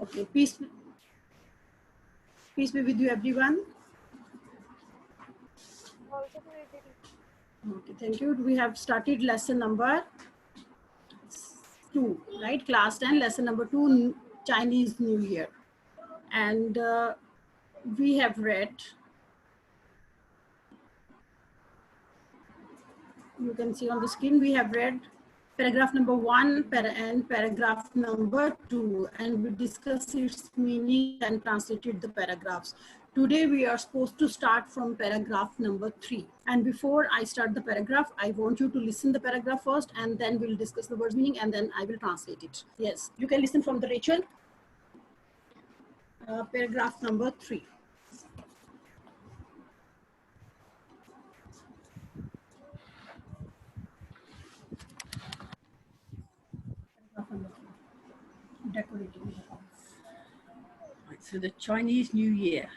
Okay, peace be with you, everyone. Okay, thank you. We have started lesson number 2, right? Class 10, lesson number 2, Chinese New Year. And we have read, you can see on the screen, we have read paragraph number 1 and paragraph number 2, and we discussed its meaning and translated the paragraphs. Today we are supposed to start from paragraph number 3. And before I start the paragraph, I want you to listen the paragraph first, and then we'll discuss the word's meaning, and then I will translate it. Yes, you can listen from the Rachel. Paragraph number 3. Decorating the house. Right, so the Chinese New Year.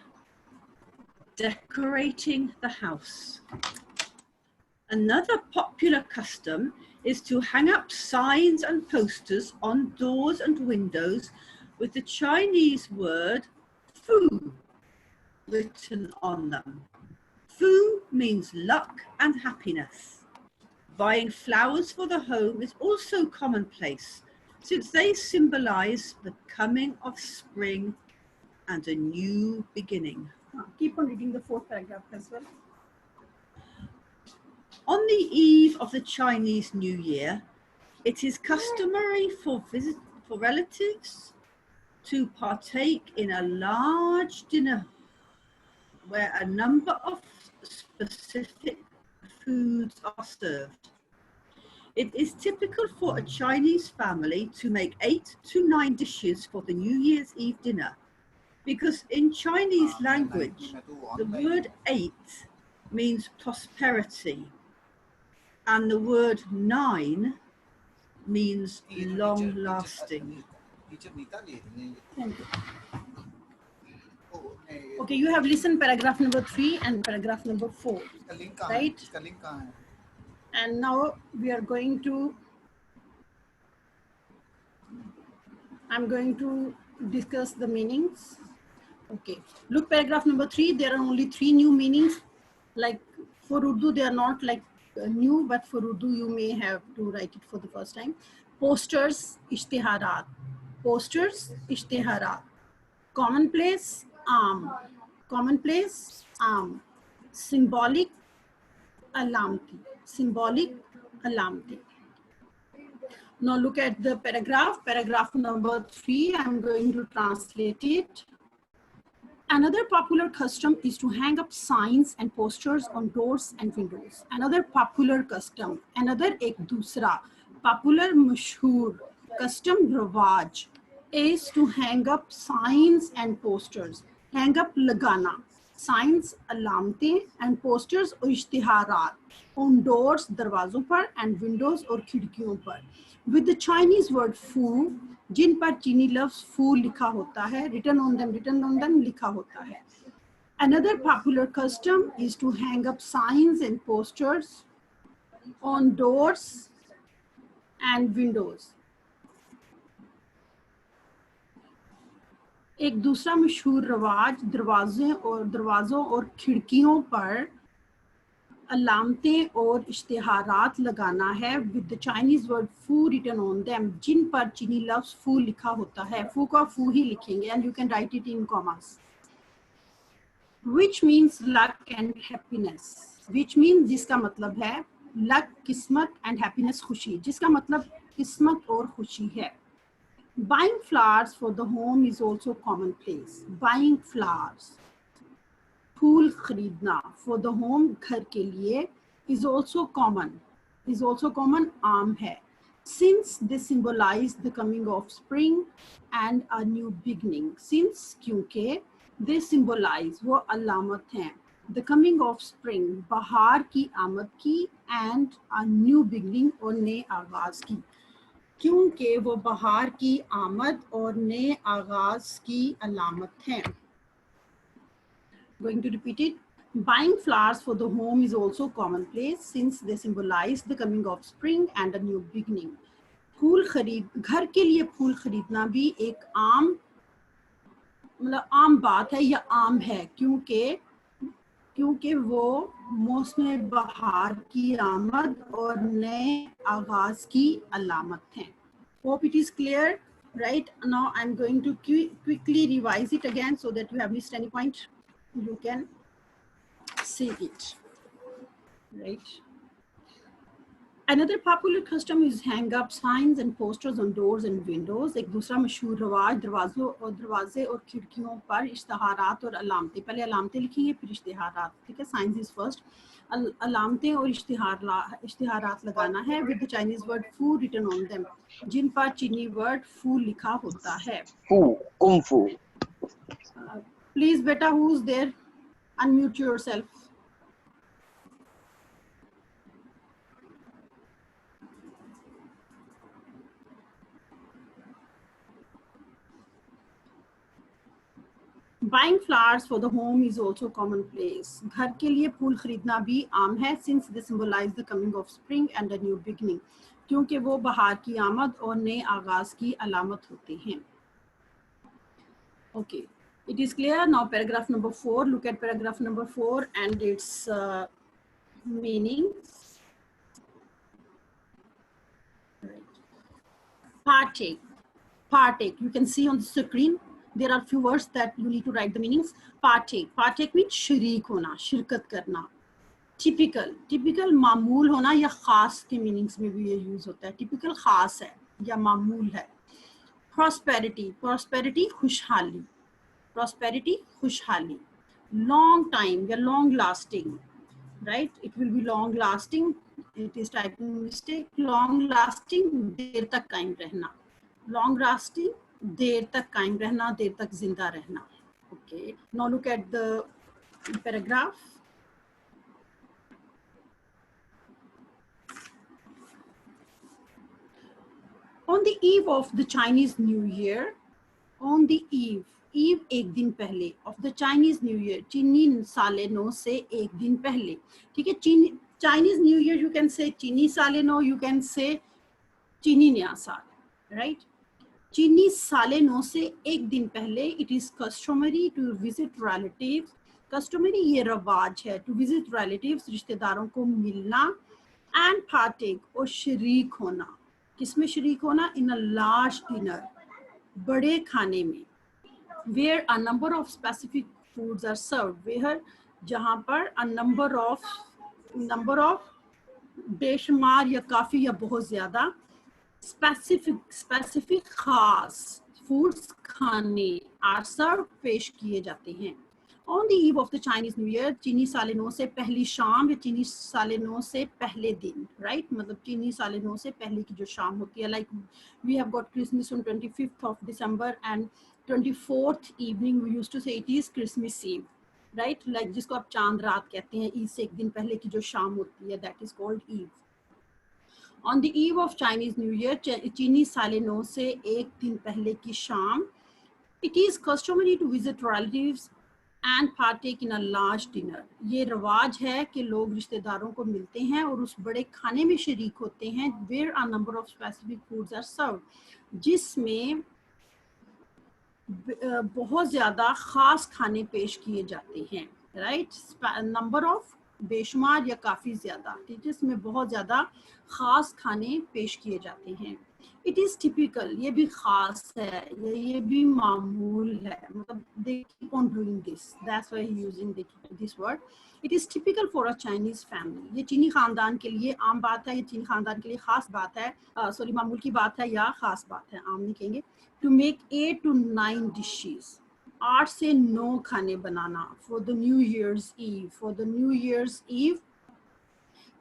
Decorating the house. Another popular custom is to hang up signs and posters on doors and windows with the Chinese word Fu written on them. Fu means luck and happiness. Buying flowers for the home is also commonplace, since they symbolize the coming of spring and a new beginning. Keep on reading the 4th paragraph as well. On the eve of the Chinese New Year, it is customary for relatives to partake in a large dinner where a number of specific foods are served. It is typical for a Chinese family to make 8 to 9 dishes for the New Year's Eve dinner, because in Chinese language, the word 8 means prosperity, and the word 9 means long lasting. Thank you. Okay, you have listened paragraph number 3 and paragraph number 4, right? And now we are going to, I'm going to discuss the meanings. Okay, look, paragraph number 3, there are only 3 new meanings. Like for Urdu, they are not like new, but for Urdu, you may have to write it for the first time. Posters, ishtiharat. Posters, ishtiharat. Commonplace, commonplace, symbolic, alamti. Symbolic, alamti. Now look at the paragraph number 3. I'm going to translate it. Another popular custom is to hang up signs and posters on doors and windows. Another popular custom, another ek dusra, popular mashhoor, custom rawaj is to hang up signs and posters. Hang up lagana, signs alamte and posters or ishtiharat on doors, darwazon par and windows or khidkiyon par. With the Chinese word fu, जिन पर चीनी लफ्ज फू लिखा होता है, written on them लिखा होता है. Another popular custom is to hang up signs and posters on doors and windows. एक दूसरा मशहूर रवाज दरवाज़ों और खिड़कियों पर अलामतें और इश्तिहारात लगाना है with the Chinese word फू written on them, जिन पर चीनी लफ्ज फू लिखा होता है. फू का फू ही लिखेंगे and you can write it in commas. Which means luck and happiness. Which means जिसका मतलब है luck किस्मत and happiness खुशी, जिसका मतलब किस्मत और खुशी है. Buying flowers for the home is also commonplace. Buying flowers, फूल खरीदना for the home घर के लिए is also common. आम है. Since they symbolize the coming of spring and a new beginning. Since क्योंकि they symbolize वो अलामत हैं the coming of spring बहार की आमद की and a new beginning और नए आगाज की. क्योंकि वो बहार की आमद और नए आगाज की अलामत हैं. Going to repeat it. Buying flowers for the home is also commonplace since they symbolize the coming of spring and a new beginning. फूल खरीद घर के लिए फूल खरीदना भी एक आम मतलब आम बात है या आम है, क्योंकि वो मौसम बहार की आमद और नए आगाज की अलामत है. Hope it is clear. Right now I'm going to quickly revise it again so that you have missed any point, you can see it. Right. Another popular custom is hang up signs and posters on doors and windows. एक दूसरा मशहूर रवाज दरवाजे और खिड़कियों पर इश्तहारात और अलामतें, पहले अलामतें लिखेंगे फिर इश्तहारात, ठीक है. Science is first. अलामतें और इश्तहारात लगाना है विद द चाइनीज वर्ड फू रिटन ऑन देम, जिन पर चीनी वर्ड फू लिखा होता है. फू, कुंग फू. प्लीज बेटा, who is there, unmute yourself. Buying flowers for the home is also commonplace. घर के लिए फूल खरीदना भी आम है, since they symbolize the coming of spring and a new beginning. क्योंकि वो बहार की आमद और नए आगाज की अलामत होते हैं. Okay, it is clear. Now paragraph number 4. Look at paragraph number 4 and its meanings. Partake. Partake. You can see on the screen. There are few words that you need to write the meanings. Partake. Partake means शरीक होना, शिरकत करना. Typical. Typical मामूल होना या खास के meanings में भी ये use होता है. Typical खास है या मामूल है. Prosperity. Prosperity खुशहाली. Prosperity खुशहाली. Long time या long lasting. Right? It will be long lasting. It is typing mistake. Long lasting देर तक कायम रहना. Long lasting देर तक कायम रहना, देर तक जिंदा रहना. Okay, now look at the paragraph. On the eve of the Chinese New Year, on the eve एक दिन पहले of the Chinese New Year, चीनी साले नौ से एक दिन पहले, ठीक है. Chinese New Year you can say चीनी साले नौ, you can say चीनी नया साल, right? चीनी साले नौ से एक दिन पहले it is customary to visit relatives. Customary ये रवाज है, टू विजिट रिलेटिव्स रिश्तेदारों को मिलना. एंड पार्टेक और शरीक होना. किसमें शरीक होना? इन अ लार्ज डिनर, बड़े खाने में. Where a number of specific foods are served. Where जहाँ पर अ नंबर ऑफ बेशुमार या काफ़ी या बहुत ज़्यादा स्पेसिफिक खास फूड्स खाने आर सर्व पेश किए जाते हैं. On the eve of the Chinese new year, चीनी साले नौ से पहली शाम या चीनी साले नौ से पहले दिन, राइट. मतलब चीनी साले नौ से पहले की जो शाम होती है, like we have got Christmas on 25th of December and 24th evening we used to say it is Christmas Eve, right. like जिसको आप चांद रात कहते हैं, ईद से एक दिन पहले की जो शाम होती है, that is called eve. On the eve of Chinese New Year, चीनी साले नौ से एक दिन पहले की शाम, it is customary to visit relatives and partake in a large dinner. ये रवाज है कि लोग रिश्तेदारों को मिलते हैं और उस बड़े खाने में शरीक होते हैं. Where a number of specific foods are served, जिसमें बहुत ज़्यादा ख़ास खाने पेश किए जाते हैं, right. नंबर ऑफ बेशुमार या काफ़ी ज़्यादा, ठीक है, इसमें बहुत ज़्यादा ख़ास खाने पेश किए जाते हैं. इट इज़ टिपिकल, ये भी ख़ास है, ये भी मामूल है. मतलब they keep on doing this, that's why he using this word. It is typical for a Chinese family. ये चीनी ख़ानदान के लिए आम बात है, ये चीनी ख़ानदान के लिए ख़ास बात है, सॉरी मामूल की बात है या ख़ास बात है, आम नहीं कहेंगे. To make 8 to 9 dishes, 8 से 9 खाने बनाना. For the New Year's Eve, for the New Year's Eve,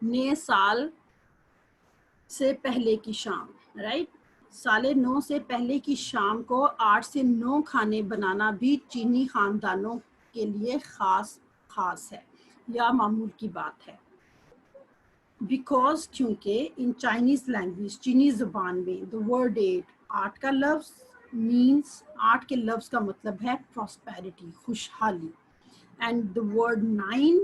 नए साल से पहले की शाम, राइट. साले 9 से पहले की शाम को 8 से 9 खाने बनाना भी चीनी खानदानों के लिए खास है या मामूल की बात है. बिकॉज क्योंकि इन चाइनीज लैंग्वेज, चीनी ज़बान में, द वर्ड 8 का लफ्ज़ मीन्स, 8 के लफ्ज़ का मतलब है प्रॉस्पेरिटी, खुशहाली. And the word 9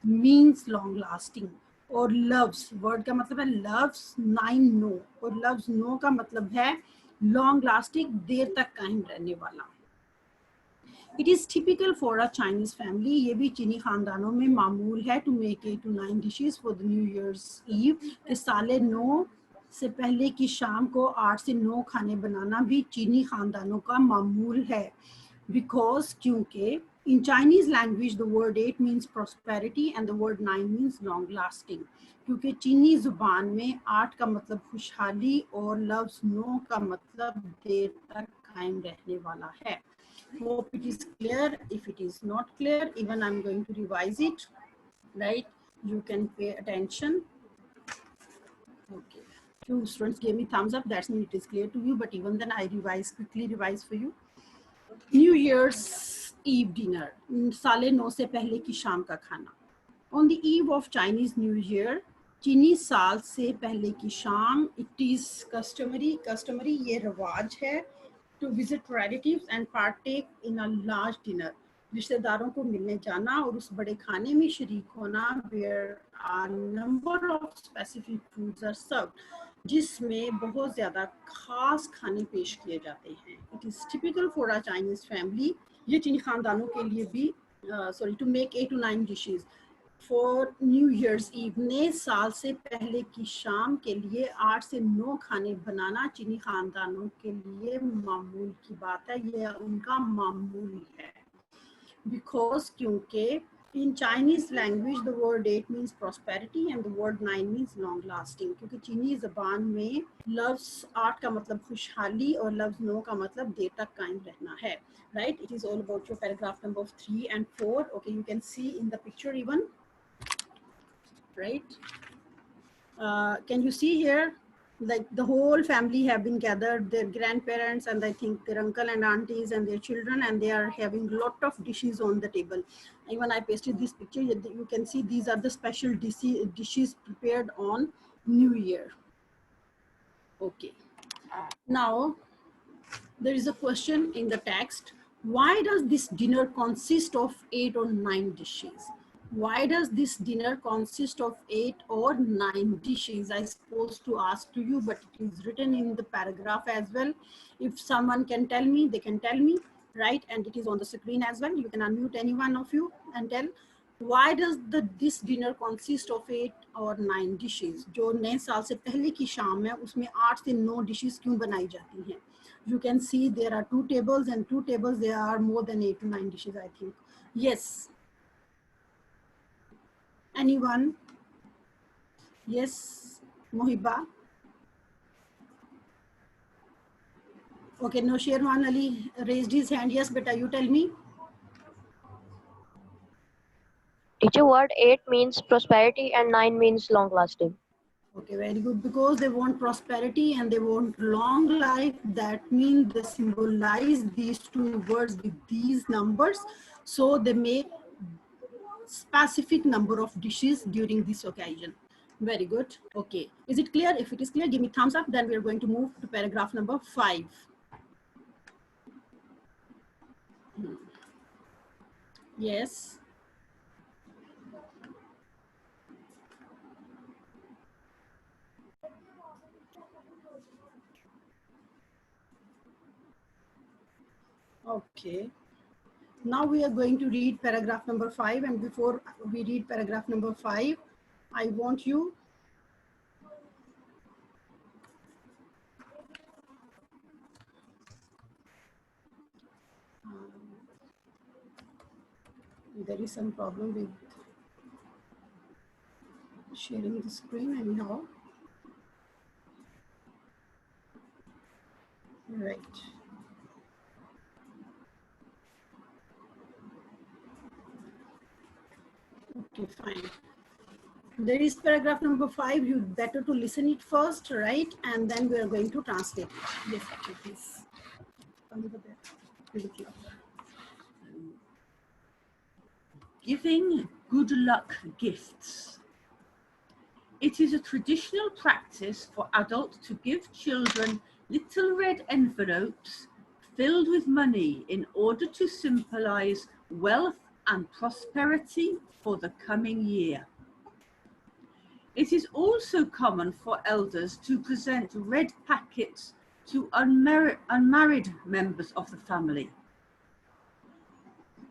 means long lasting. और लव्स, वर्ड का मतलब है लव्स, 9 नो, और लव्स नो का मतलब है लॉन्ग लास्टिंग, देर तक कायम रहने वाला. It is typical for a Chinese family, ये भी चीनी खानदानों में मामूल है to make 8 to 9 dishes for the New Year's Eve. कि साले 9 से पहले की शाम को 8 से 9 खाने बनाना भी चीनी खानदानों का मामूल है. Because क्योंकि in Chinese language the word 8 means prosperity and the word 9 means long lasting. क्योंकि चीनी जुबान में 8 का मतलब खुशहाली और लफ्ज 9 का मतलब देर तक कायम रहने वाला है. Hope it is clear. If it is not clear, even I'm going to revise it, right? You can pay attention. Okay. Few students gave me thumbs up. That means it is clear to you. But even then, I quickly revise for you. New Year's Eve dinner. साले 9 से पहले की शाम का खाना. On the eve of Chinese New Year, चीनी साल से पहले की शाम, it is customary ये रवाज है to visit relatives and partake in a large dinner. रिश्तेदारों को मिलने जाना और उस बड़े खाने में शरीक होना where a number of specific foods are served, जिसमें बहुत ज़्यादा खास खाने पेश किए जाते हैं. It is typical for a Chinese family, ये चीनी खानदानों के लिए भी to make 8 to 9 dishes. For New Year's Eve, नए साल से पहले की शाम के लिए 8 से 9 खाने बनाना चीनी खानदानों के लिए मामूल की बात है. यह उनका मामूल है. Because क्योंकि in Chinese language the word 8 means prosperity and the word 9 means long lasting. क्योंकि चीनी ज़बान में लफ्ज़ 8 का मतलब खुशहाली और लफ्ज़ 9 का मतलब देर तक कायम रहना है. Right? It is all about your paragraph number 3 and 4. Okay, you can see in the picture even. Right? Can you see here, like the whole family have been gathered, their grandparents and I think their uncle and aunties and their children, and they are having lot of dishes on the table. Even I pasted this picture, you can see these are the special dishes prepared on New Year. Okay, now there is a question in the text. Why does this dinner consist of 8 or 9 dishes? Why does this dinner consist of 8 or 9 dishes? I suppose to ask to you, but it is written in the paragraph as well. If someone can tell me, they can tell me, right? And it is on the screen as well. You can unmute any one of you and tell. Why does this dinner consist of 8 or 9 dishes? जो नए साल से पहले की शाम है, उसमें 8 से 9 dishes क्यों बनाई जाती हैं? You can see there are 2 tables and 2 tables there are more than 8 to 9 dishes, I think. Yes. Anyone? Yes, Mohiba. Okay, no, Sherwan Ali raised his hand. Yes, beta, you tell me. Teacher, word 8 means prosperity and 9 means long lasting. Okay, very good. Because they want prosperity and they want long life, that means they symbolize these 2 words with these numbers. So they make specific number of dishes during this occasion. Very good. Okay. Is it clear? If it is clear, give me thumbs up. Then we are going to move to paragraph number 5. Yes. Okay. Now we are going to read paragraph number 5, and before we read paragraph number 5, I want you there is some problem with sharing the screen anyhow. Right. Okay, fine. There is paragraph number 5. You better to listen it first, right? And then we are going to translate. Yes, actually, please. Giving good luck gifts. It is a traditional practice for adults to give children little red envelopes filled with money in order to symbolize wealth and prosperity for the coming year. It is also common for elders to present red packets to unmarried members of the family.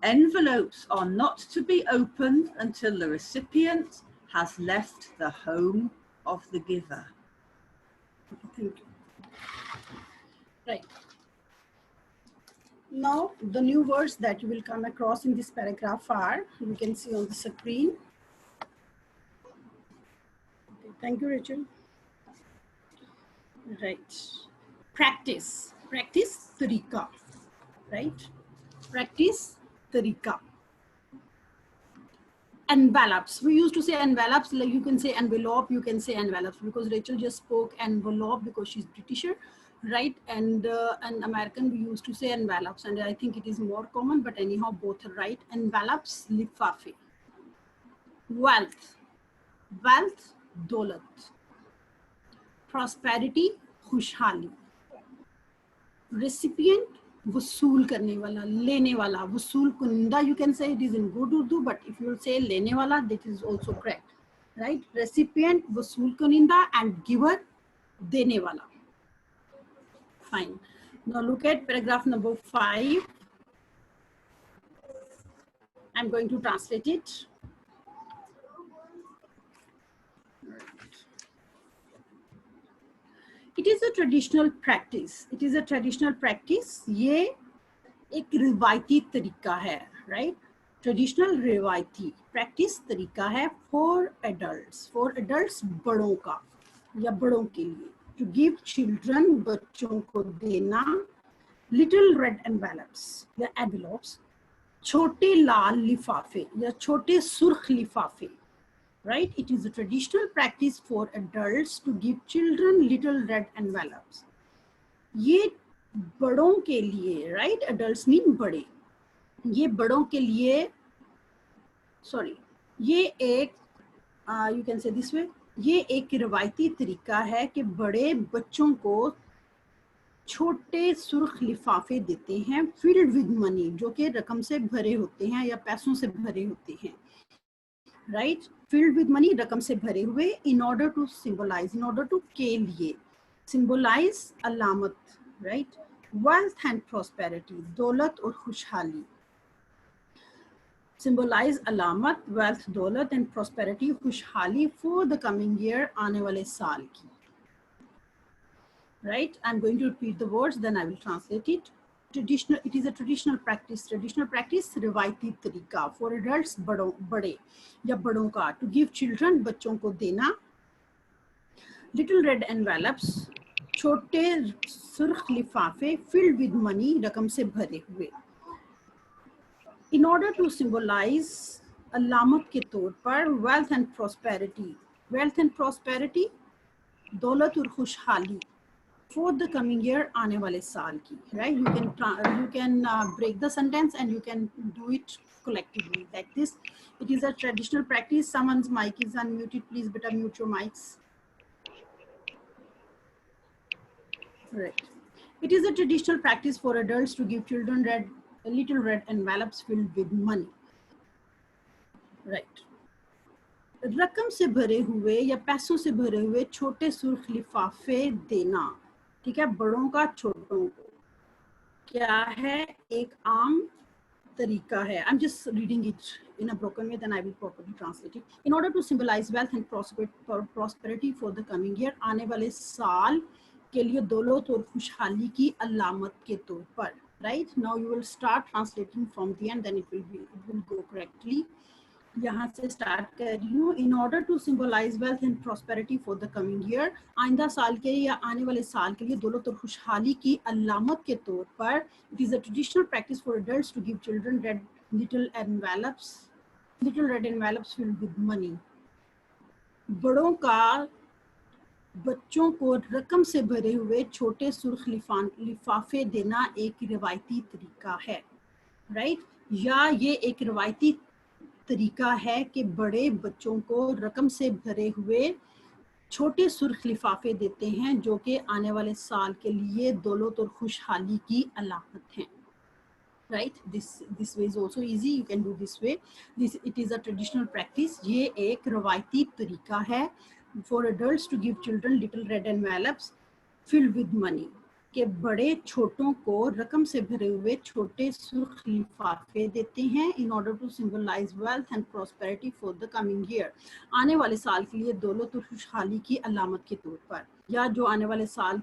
Envelopes are not to be opened until the recipient has left the home of the giver. Thank you. Right. Now, the new words that you will come across in this paragraph are, you can see on the screen. Okay, thank you, Rachel. Right. Practice. Practice, tarika. Right? Practice, tarika. Envelopes. We used to say envelopes, like you can say envelope, you can say envelopes, because Rachel just spoke envelope because she's Britisher, right? And American, we used to say envelopes, and I think it is more common, but anyhow, both are right. Envelopes, lifafe. Wealth. Wealth, dolat. Prosperity, खुशहाली. Recipient, वसूल करने वाला, लेने वाला, वसूल कुनिंदा, you can say it is in good Urdu, but if you say लेने वाला, that is also correct, right? Recipient, वसूल कुनिंदा, and giver, देने वाला. Fine. Now look at paragraph number 5. I'm going to translate it. It is a traditional practice. It is a traditional practice. ये एक रिवायती तरीका है, right? Traditional रिवायती practice तरीका है for adults. For adults बड़ों का या बड़ों के लिए. To give children, बच्चों को देना, little red envelopes या envelopes, छोटे लाल लिफाफे या छोटे सुर्ख लिफाफे. Right? It is a traditional practice for adults to give children little red envelopes. ये बड़ों के लिए, right? Adults mean बड़े. ये बड़ों के लिए, sorry, ये एक, you can say this way, ये एक रिवायती तरीका है कि बड़े बच्चों को छोटे सुर्ख लिफाफे देते हैं, filled with money, जो कि रकम से भरे होते हैं या पैसों से भरे होते हैं. Right? Filled with money, रकम से भरे हुए, in order to symbolize, in order to के लिए, symbolize अलामत, right? Wealth and prosperity, दौलत और खुशहाली. Symbolize अलामत, wealth, दौलत and prosperity, खुशहाली for the coming year, आने वाले साल की. Right? I'm going to repeat the words, then I will translate it. Traditional, it is a traditional practice. Traditional practice, रिवायती तरीका for adults, बड़े या बड़ों का, to give children, बच्चों को देना, little red envelopes, छोटे सुर्ख लिफाफे, filled with money, रकम से भरे हुए. In order to symbolize अलामत के तौर पर wealth and prosperity, wealth and prosperity, दौलत और खुशहाली for the coming year, आने वाले साल की, right? You can break the sentence and you can do it collectively like this. It is a traditional practice. Someone's mic is unmuted. Please better mute your mics. Right. It is a traditional practice for adults to give children little red envelopes filled with money. Right. रकम से भरे हुए या पैसों से भरे हुए छोटे सुर्ख लिफाफे देना, ठीक है, बड़ों का छोटों को, क्या है, एक आम तरीका है. I'm just reading it in a broken way, then I will properly translate it. In order to symbolize wealth and prosperity for the coming year, आने वाले साल के लिए दौलत और खुशहाली की अलामत के तौर पर. Right? Now you will start translating from the end, then it will go correctly. यहाँ से स्टार्ट कर रही हूँ. In order to symbolize wealth and prosperity for the coming year, आइंदा साल के या आने वाले साल के लिए दौलत और खुशहाली की अलामत के तौर पर, it is a traditional practice for adults to give children little red envelopes filled with money. बड़ों का बच्चों को रकम से भरे हुए छोटे सुर्ख लिफाफे देना एक रिवायती तरीका है, राइट? या ये एक रिवायती तरीका है कि बड़े बच्चों को रकम से भरे हुए छोटे सुर्ख लिफाफे देते हैं जो कि आने वाले साल के लिए दौलत और खुशहाली की अलामत हैं. Right? This way is also easy. You can do this way. It is a traditional practice. ये एक रवायती तरीका है for adults to give children little red envelopes filled with money. कि बड़े छोटों को रकम से भरे हुए छोटे सुर्ख लिफाफे देते हैं in order to symbolise wealth and prosperity for the coming year, आने वाले साल के लिए दौलत और खुशहाली की अलामत के तौर पर, या जो आने वाले साल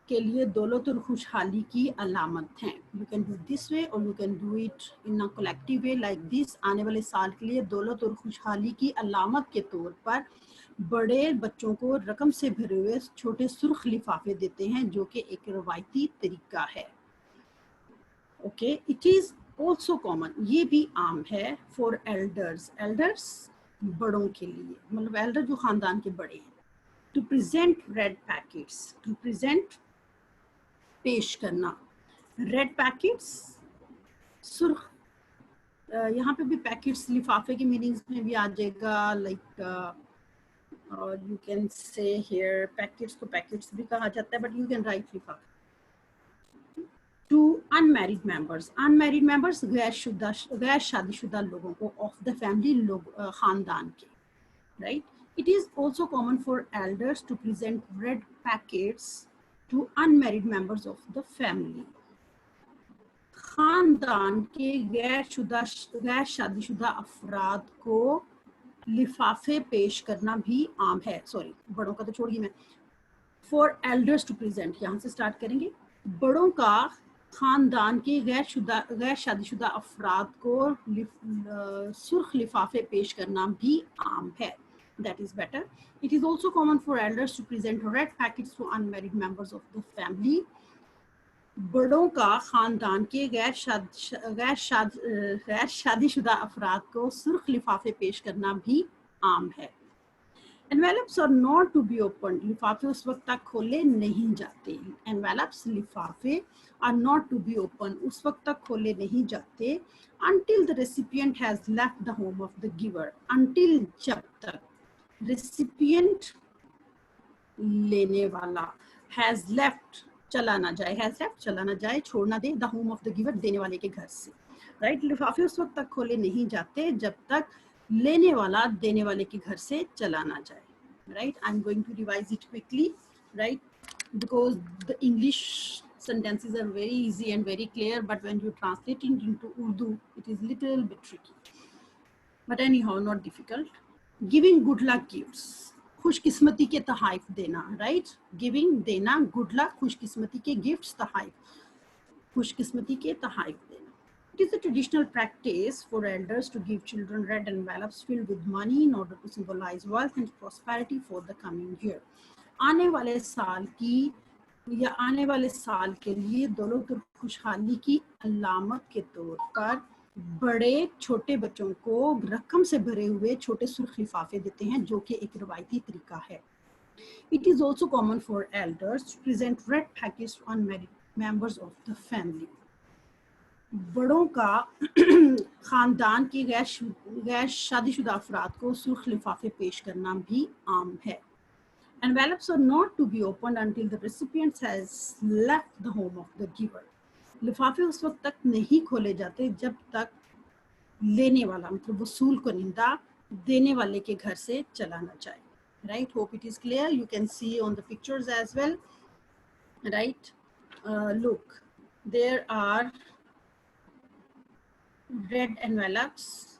के लिए दौलत और खुशहाली की अलामत हैं। You can do this way और you can do it in a collective way like this. आने वाले साल के लिए दौलत और खुशहाली की अलामत के तौर पर बड़े बच्चों को रकम से भरे हुए छोटे सुर्ख लिफाफे देते हैं, जो कि एक रवायती तरीका है। Okay, it is also common, ये भी आम है, फॉर एल्डर्स, एल्डर्स बड़ों के लिए, मतलब एल्डर जो खानदान के बड़े हैं, to present red packets, to present पेश करना, रेड पैकेट्स सुर्ख, यहाँ पे भी पैकेट्स लिफाफे की मीनिंग्स में भी आ जाएगा, लाइक और you can say here packets को पैकेट्स भी कहा जाता है, बट यू कैन राइट लिफाफे। टू अनमैरिड मेंबर्स गैर शादीशुदा लोगों को, ऑफ द फैमिली, लोग खानदान के, right. It is also common for elders to present red packets to unmarried members of the family. खानदान के गैर शादीशुदा अफराद को लिफाफे पेश करना भी आम है। सॉरी, बड़ों का तो छोड़िए मैं, फॉर एल्डर्स टू प्रेजेंट, यहाँ से स्टार्ट करेंगे। बड़ों का खानदान के गैर शादीशुदा अफराद को सुर्ख लिफाफे पेश करना भी आम है। That is better. It is also common for elders to present red packets to unmarried members of the family. बड़ों का खानदान के गैर शादीशुदा अफराद को सुर्ख लिफाफे पेश करना भी आम है। Envelopes are not to be opened, लिफाफे उस वक्त तक खोले नहीं जाते। Envelopes, लिफाफे, are not to be opened, उस वक्त तक खोले नहीं जाते, until the recipient has left the home of the giver, until, जब तक, recipient, लेने वाला, has left, चला ना जाए, has left, चला ना जाए, छोड़ ना दे, the home of the giver, देने वाले के घर से, राइट। लिफाफे उस वक्त तक खोले नहीं जाते जब तक लेने वाला देने वाले के घर से चला ना जाए, right. I am going to revise it quickly, right, because the English sentences are very easy and very clear, but when you translate it into Urdu, it is little bit tricky, but anyhow not difficult. Giving good luck gifts, खुशकिस्मती के तहाइफ देना, right. Giving, देना, good luck, खुशकिस्मती के gifts, तहाइफ, खुशकिस्मती के तहाइफ देना। It is a traditional practice for elders to give children red envelopes filled with money in order to symbolize wealth and prosperity for the coming year. आने वाले साल की या आने वाले साल के लिए दौलत और खुशहाली की अलामत के तौर पर बड़े छोटे बच्चों को रकम से भरे हुए छोटे सुर्ख लिफाफे देते हैं, जो कि एक रवायती तरीका है। It is also common for elders to present red packets to unmarried members of the family. बड़ों का खानदान के गैर शादीशुदा अफराद को सुर्ख लिफाफे पेश करना भी आम है। Envelopes are not to be opened until the recipient has left the home of the giver. लिफाफे उस वक्त तक नहीं खोले जाते जब तक लेने वाला, मतलब वसूल कुनिंदा, देने वाले के घर से चला ना जाए, right? Hope it is clear. You can see on the pictures as well, right? Look, there are red envelopes.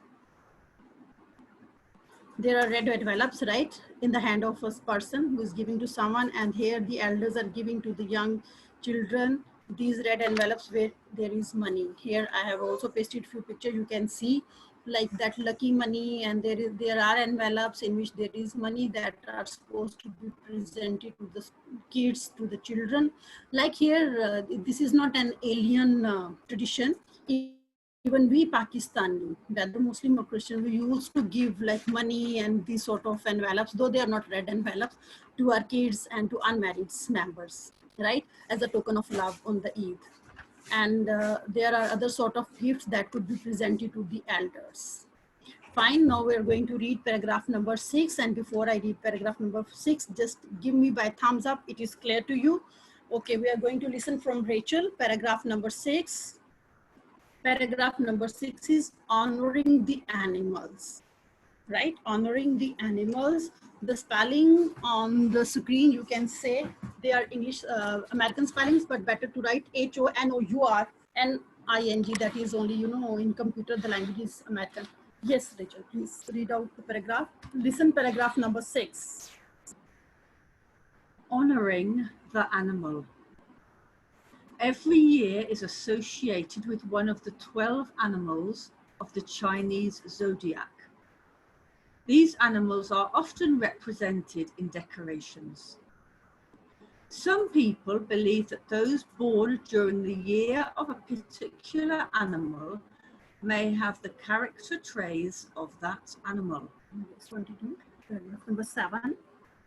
There are red envelopes, right, in the hand of a person who is giving to someone, and here the elders are giving to the young children these red envelopes where there is money. Here I have also pasted few pictures. You can see like that lucky money, and there are envelopes in which there is money that are supposed to be presented to the kids, to the children. Like here, this is not an alien tradition. Even we Pakistani, whether Muslim or Christian, we used to give like money and these sort of envelopes, though they are not red envelopes, to our kids and to unmarried members, right, as a token of love on the Eid. And there are other sort of gifts that could be presented to the elders. Fine, now we're going to read paragraph number 6, and before I read paragraph number 6, just give me by thumbs up it is clear to you. Okay, we are going to listen from Rachel, paragraph number 6. Paragraph number 6 is honoring the animals. right? Honoring the animals. The spelling on the screen, you can say they are English, American spellings, but better to write HONOURNING. That is only, in computer, the language is American. Yes, Rachel, please read out the paragraph. Listen, paragraph number 6. Honoring the animal. Every year is associated with one of the 12 animals of the Chinese zodiac. These animals are often represented in decorations. Some people believe that those born during the year of a particular animal may have the character traits of that animal. 22, paragraph number 7.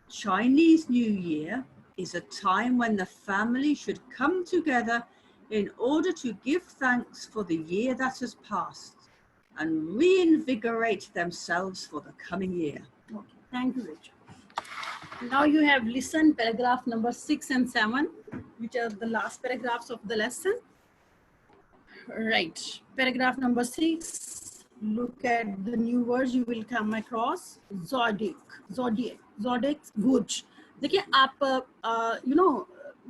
Chinese New Year is a time when the family should come together in order to give thanks for the year that has passed and reinvigorate themselves for the coming year. Okay, thank you, Rachel. Now you have listened paragraph number 6 and 7, which are the last paragraphs of the lesson. Right, paragraph number 6. Look at the new words you will come across. Zodiac, Guj. देखिए आप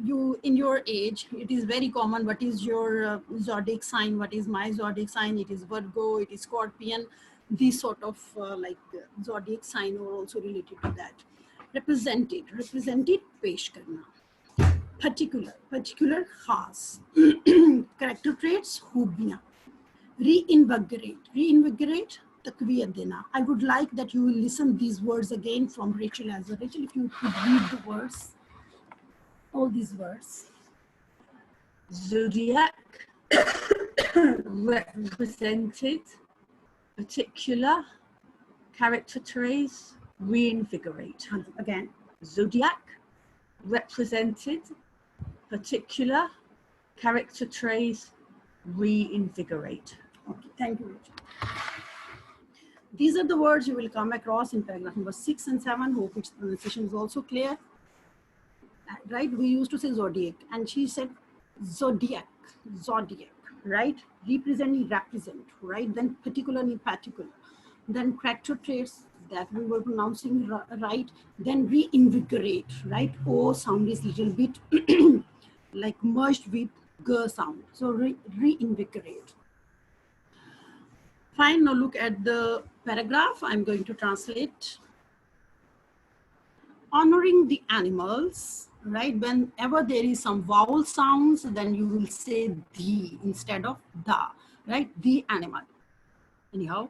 you in your age, it is very common. What is your zodiac sign? What is my zodiac sign? It is Virgo, it is Scorpion. These sort of zodiac sign are also related to that. Represented पेश करना. Particular खास. Character traits खूबियाँ. Reinvigorate तकवीयत देना. I would like that you will listen these words again from Rachel as well. Rachel, if you could read the words, all these words. Zodiac represented, particular, character traits, reinvigorate. Again. Zodiac represented, particular, character traits, reinvigorate. Okay, thank you, Rachel. These are the words you will come across in paragraph number 6 and 7. Hope its pronunciation is also clear. Right, we used to say zodiac, and she said zodiac, right? Represent, right? Then particular, then character traits that we were pronouncing right. Then reinvigorate, right? O sound is little bit like merged with G sound. So reinvigorate. Fine, now look at the paragraph. I'm going to translate. Honoring the animals, right? Whenever there is some vowel sounds, then you will say the instead of the, right? The animal. Anyhow,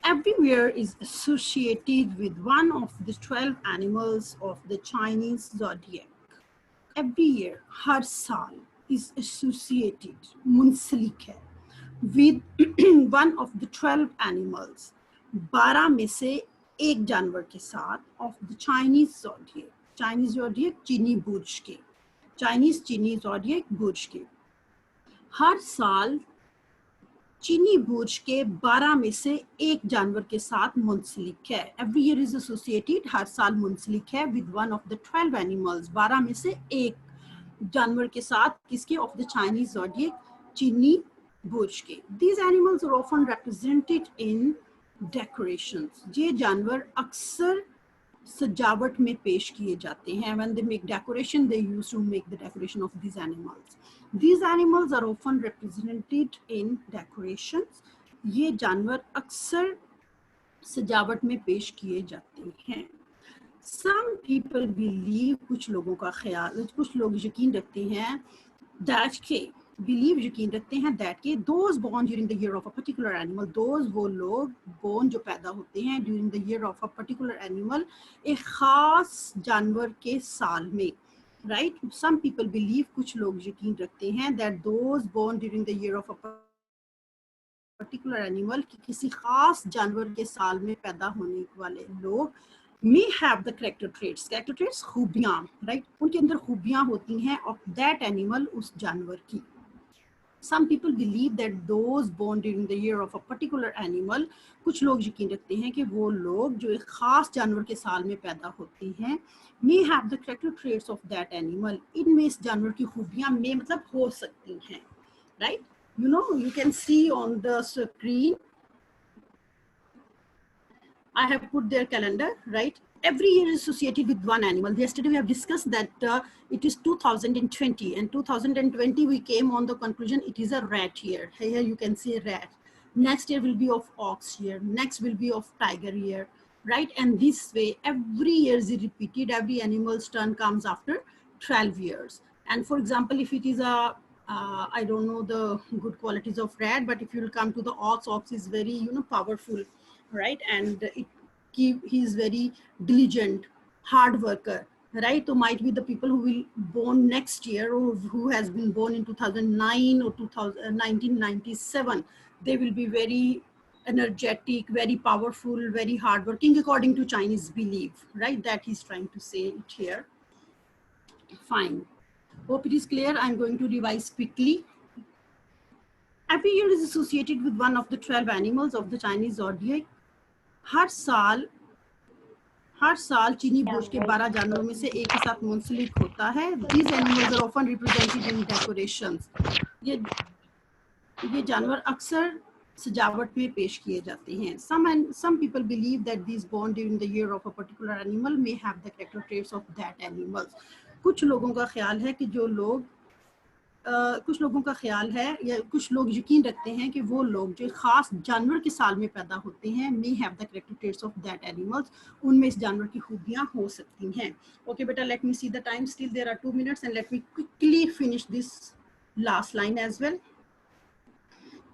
everywhere is associated with one of the 12 animals of the Chinese zodiac. Every year, har saal is associated, मुंसलिक है, with one of the 12 animals. 12 में से एक जानवर के साथ of the Chinese zodiac. Chinese zodiac चीनी बुर्ज के. Chinese चीनी zodiac बुर्ज के. हर साल चीनी बुर्ज के 12 में से एक जानवर के साथ मुंसलिक है. Every year is associated, हर साल मुंसलिक है with one of the 12 animals. 12 में से एक जानवर के साथ किसके? Of the Chinese zodiac चीनी बुर्ज के. These animals are often represented in decorations. ये जानवर अक्सर सजावट में पेश किए जाते हैं. When they make decoration, they used to make the decoration of these animals. These animals are often represented in decorations. ये जानवर अक्सर सजावट में पेश किए जाते हैं. Some people believe, कुछ लोगों का ख्याल, कुछ लोग यकीन रखते हैं that के यकीन रखते हैं that those born during the year of a particular animal, those वो लोग born जो पैदा होते हैं during the year of a particular animal, एक खास जानवर के साल में, right? Some people believe, कुछ लोग यकीन रखते हैं that those born during the year of a particular animal, कि किसी खास जानवर के साल में पैदा होने वाले लोग may have the character traits खूबियाँ, right? उनके अंदर खूबियाँ होती हैं of that animal, उस जानवर की. Some people believe that those born during the year of a particular animal, कुछ लोग यकीन रखते हैं कि वो लोग जो एक खास जानवर के साल में पैदा होते हैं may have the character traits of that animal. इनमें इस जानवर की खूबियाँ में मतलब हो सकती हैं, right? You know, you can see on the screen I have put their calendar, right? Every year is associated with one animal. Yesterday we have discussed that it is 2020, and 2020 we came on the conclusion it is a rat year. Here you can see rat. Next year will be of ox year. Next will be of tiger year, right? And this way, every year is repeated. Every animal's turn comes after 12 years. And for example, if it is a I don't know the good qualities of rat, but if you will come to the ox is very powerful, right? And he's very diligent, hard worker, right? So might be the people who will born next year or who has been born in 2009 or 1997, they will be very energetic, very powerful, very hardworking, according to Chinese belief, right? That he's trying to say it here. Fine. Hope it is clear. I'm going to revise quickly. Every year is associated with one of the 12 animals of the Chinese zodiac. हर साल चीनी बोझ के 12 जानवरों में से एक के साथ मुंसलिक होता है. These animals are often represented in decorations. ये जानवर अक्सर सजावट में पेश किए जाते हैं. Some people believe that these born during the year of a particular animal may have the character traits of that animal. कुछ लोगों का ख्याल है कि कुछ लोगों का ख्याल है या कुछ लोग यकीन रखते हैं कि वो लोग जो खास जानवर के साल में पैदा होते हैं may have the character traits of that animals, उनमें इस जानवर की खूबियां हो सकती हैं. Okay बेटा, let me see the time. Still there are 2 minutes and let me quickly finish this last line as well.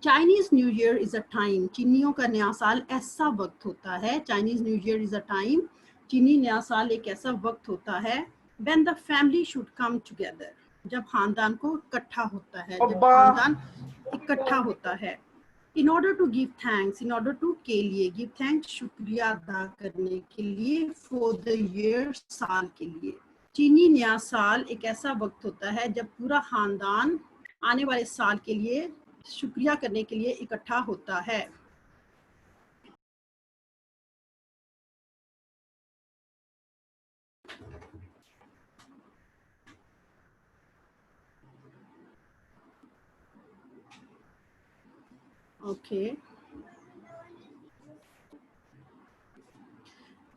Chinese New Year is a time. चीनियों का नया साल ऐसा वक्त होता है. Chinese New Year is a time. चीनी नया साल एक ऐसा वक्त होता है when the family should come together. जब खानदान को इकट्ठा होता है, जब खानदान इकट्ठा होता है. In order to give thanks, in order to के लिए give thanks, शुक्रिया अदा करने के लिए, for the year, साल के लिए. चीनी नया साल एक ऐसा वक्त होता है जब पूरा खानदान आने वाले साल के लिए शुक्रिया करने के लिए इकट्ठा होता है. Okay.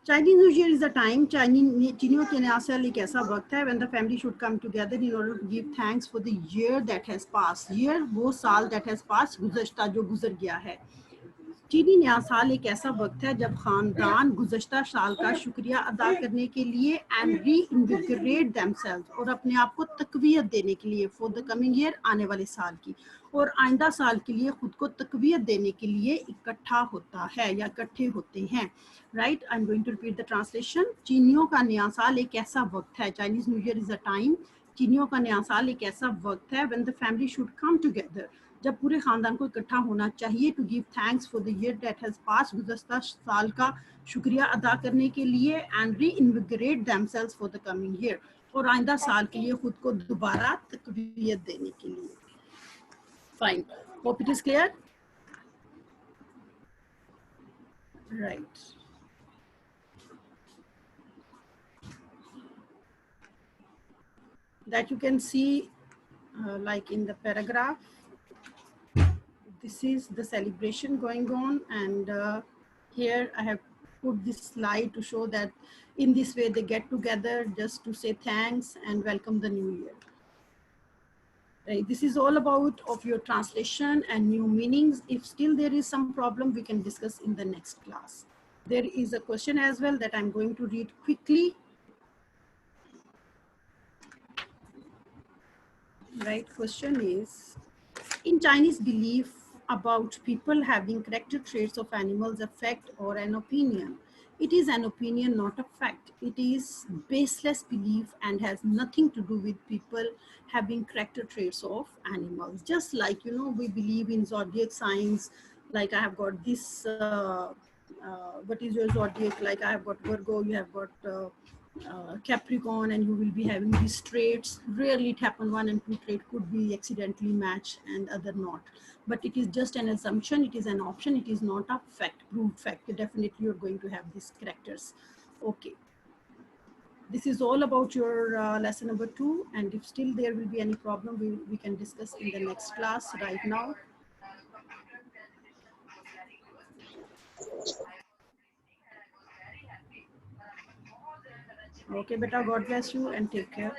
Chinese New Year is a time. चीनियों के नया साल एक ऐसा वक्त है when the family should come together in order to give thanks for the year that has passed. Year वो साल that has passed, गुज़श्ता जो गुजर गया है. चीनी नया साल एक ऐसा वक्त है जब खानदान गुज़श्ता साल का शुक्रिया अदा करने के लिए and reinvigorate themselves, और अपने आप को तक़वियत देने के लिए for the coming year, आने वाले साल की, और आइंदा साल के लिए खुद को तक़वियत देने के लिए इकट्ठा होता है या इकट्ठे होते हैं. Right? I'm going to repeat the translation. चीनियों का नया साल एक ऐसा वक्त है. Chinese New Year is a time. चीनियों का नया साल एक ऐसा वक्त है when the family should come together, जब पूरे खानदान को इकट्ठा होना चाहिए to give thanks for the year that has passed, गुज़श्ता साल का शुक्रिया अदा करने के लिए and reinvigorate themselves for the coming year, और आइंदा साल के लिए खुद को दोबारा तक़वियत देने के लिए. Fine. Hope it is clear. Right. That you can see like in the paragraph. This is the celebration going on, and here I have put this slide to show that in this way they get together just to say thanks and welcome the new year. Right. This is all about of your translation and new meanings. If still there is some problem, we can discuss in the next class. There is a question as well that I'm going to read quickly. Right, question is, in Chinese belief about people having character traits of animals, a fact or an opinion? It is an opinion, not a fact. It is baseless belief and has nothing to do with people having character traits of animals. Just like, we believe in zodiac signs, like I have got this, what is your zodiac? Like I have got Virgo, you have got Capricorn, and you will be having these traits. Rarely it happen, 1 and 2 trait could be accidentally matched and other not, but it is just an assumption, it is an option, it is not a fact, proved fact. Definitely you're going to have these characters. Okay, this is all about your lesson number 2, and if still there will be any problem, we can discuss in the next class. Right now, Okay, beta, God bless you and take care.